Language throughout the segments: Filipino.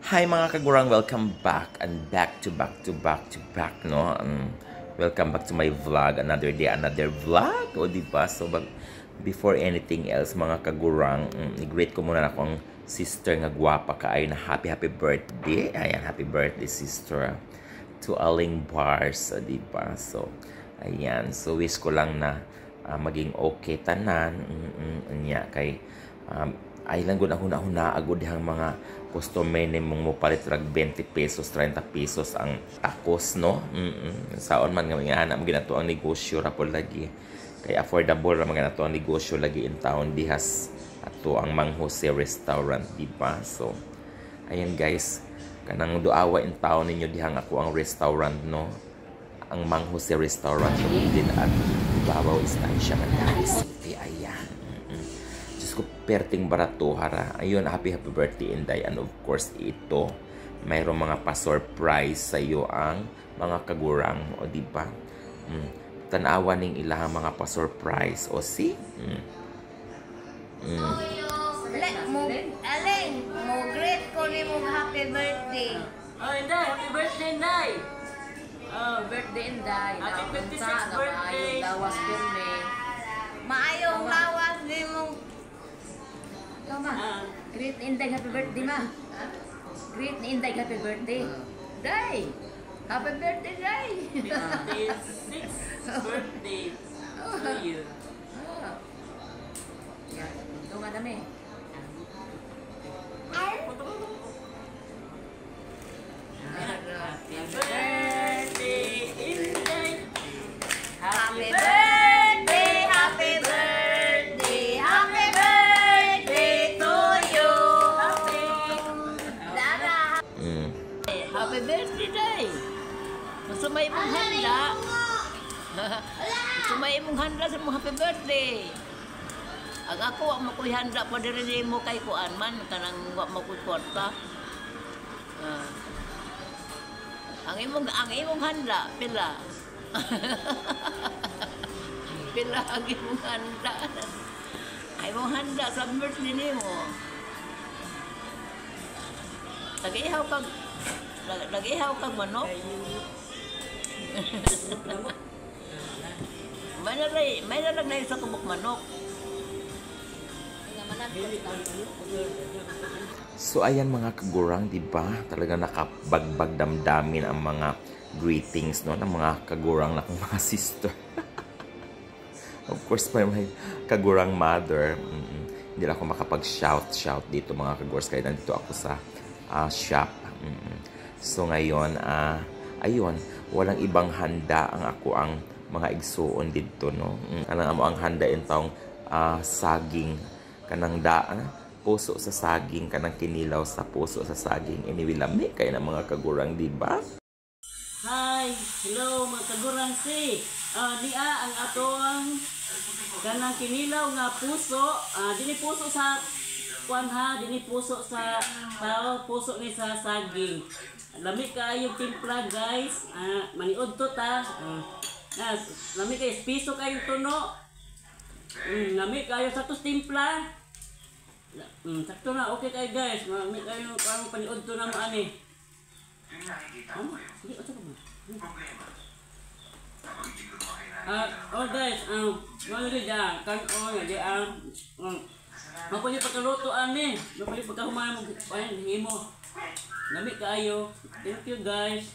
Hi mga kagurang, welcome back and back to back, no? Welcome back to my vlog, another day, another vlog, o diba? So, before anything else, mga kagurang, i-greet ko muna akong sister nga gwapa kaayo na happy birthday. Ayan, happy birthday sister to Aling Bars, o diba? So, ayan, so wish ko lang na maging okay tanan, kay ay lang gud ako na agud dihang mga customer ni mong mopalit rag 20 pesos, 30 pesos ang takos, no? Saon man nga mga anak ginato ang negosyo ra pod lagi. Kay affordable ra mga nato ang negosyo lagi in town dihas ato ang Mang Jose Restaurant, diba? So, ayan guys, kanang duawa in town ninyo dihang ako ang restaurant, no? Ang Mang Jose Restaurant din at Babaw Estancia Mandawi City. Ayan. Perting barato hara. Ayun, happy birthday Inday. And of course, ito, mayroong mga pa-surprise sa iyo ang mga kagurang. O diba? Tanawa ning ilahang mga pa-surprise. O si? Aling, mo great ko ni mong happy birthday. Oh, Inday, happy birthday, Inday! Oh, birthday Inday. Happy 56th birthday! Lawas pirme. Maayong lawas ni mong great Inday, happy birthday, ma. Great Inday, happy birthday. Day! Happy birthday, Day! 56th birthday to you. Ito nga dami. Happy birthday, Inday! Happy birthday, happy birthday, happy birthday to you. Dara. Happy birthday, Day! Masumay mong handa. Masumay mong handa sa mong happy birthday. Ang ako, wak mo ko'y handa pa rin mo kay kuan man, kanang wak mo ko'y kwarta. Ang imong handa, pila. Pila ang imong handa. Ay mong handa sa birthday nimo. Nag-ihaw kag manok. May na lang sa kubok manok. So ayan mga kagurang, diba? Talaga nakabagbag damdamin ang mga greetings, no, ng mga kagurang na kong mga sister. Of course, may kagurang mother. Hindi lang ako makapag-shout dito mga kagurang, kaya nandito ako sa shop. So ngayon, ayun, walang ibang handa ang ako ang mga igsuon dito, no? Anong ang handa intong saging, kanang puso sa saging, kanang kinilaw sa puso sa saging. Iniwilami kayo ng mga kagurang, diba? Hi! Hello mga kagurang si! Dia ang atong kanang kinilaw nga puso. Dini puso sa kuan ha, dini puso sa tao, puso ni sa saging. Lami kayo timpla guys. Maniod to ta. Lami kayo piso kayo tuno. Lami kayo sa tos timpla. Sakto na, okay kayo guys. Lami kayo parang paniod to na maani. Sige, oto ko ba? Guys, mga dyan, kan-on, mapunyo pagkaluto, ani. Mapunyo pagkahumahan mo, hingi mo. Lamig kayo. Thank you, guys.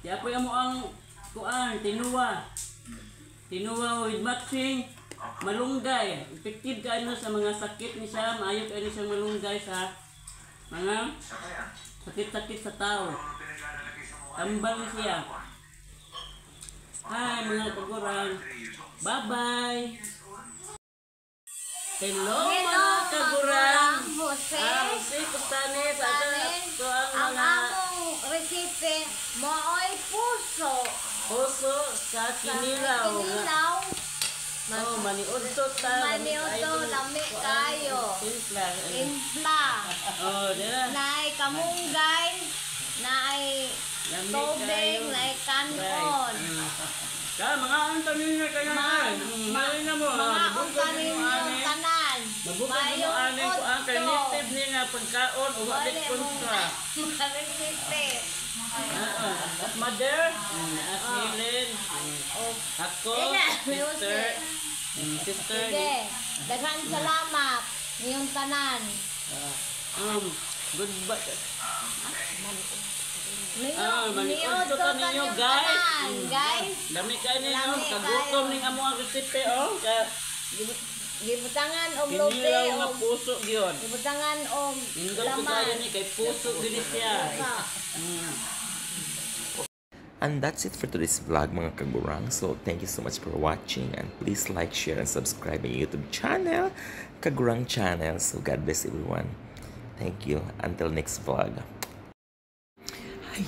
Kaya po yan mo ang kuan, tinuwa. Tinuwa with matching, malunggay. Effective kayo sa mga sakit ni siya. Maayo kayo ni siya malunggay sa mga sakit-sakit sa tao. Tambal siya. Hi mga kagurang. Bye-bye. Hello mga kagurang. Jose, kustani sa ang among resipe mooy puso. Puso sa kinilaw. Maniod to ta. Maniod to, lami kayo. Timpla. Dira. Naay kamunggay, naay tubig, naay kanon. Kaya mga antanin na kayo na. Mali na mo. Mga antanin nyo tanan. Mabukan mo anin ko ang kay native ni nga pagkaon o wala kontra. At mother, at Helen, ako, sister, sister, Sige, daghang salamat niyong tanan. goodbye. Niyo Manipod to ka ninyo, kanyang guys. tanan, guys. Dami kayo ninyo, Dami kagutom kayo. ning amo ang resipe, oh. Kaya, Gibutangan og lobe kinilaw nga og puso yun. gibutangan og Indot ko laman. tayo ni, kay puso din siya. And that's it for today's vlog mga kagurang. So thank you so much for watching, and please like, share, and subscribe my YouTube channel, Kagurang Channel. So God bless everyone. Thank you. Until next vlog. Hi,